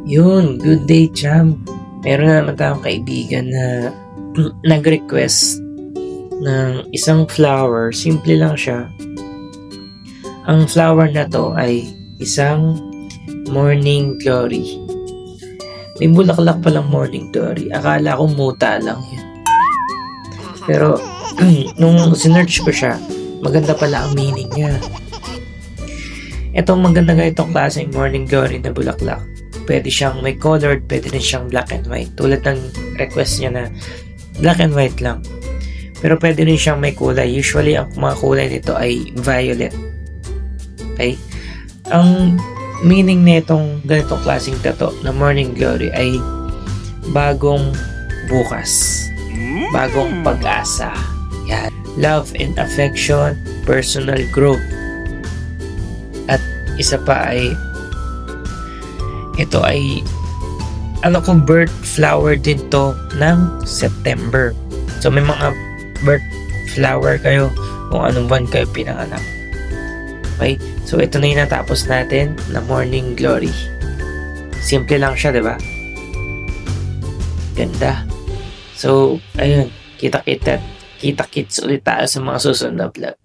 Yun, good day, Cham. Meron na naman tayong kaibigan na nag-request ng isang flower. Simple lang siya. Ang flower na to ay isang morning glory. May bulaklak palang morning glory. Akala ko muta lang yan. Pero nung sinearch ko siya, maganda pala ang meaning niya. Itong maganda nga itong klaseng morning glory na bulaklak. Pwede siyang may colored, pwede rin siyang black and white. Tulad ng request niya na black and white lang. Pero pwede rin siyang may kulay. Usually, ang mga kulay nito ay violet. Okay? Ang meaning na itong ganitong klaseng tato na morning glory ay bagong bukas. Bagong pag-asa. Yan. Love and affection, personal growth. At isa pa ay ito ay birth flower din to ng September. So may mga birth flower kayo kung anong buwan kayo pinanganak. Okay? So ito na yung natapos natin na morning glory. Simple lang siya, 'di ba? Ganda. So ayun, kita-kits ulit tayo sa mga susunod na vlog.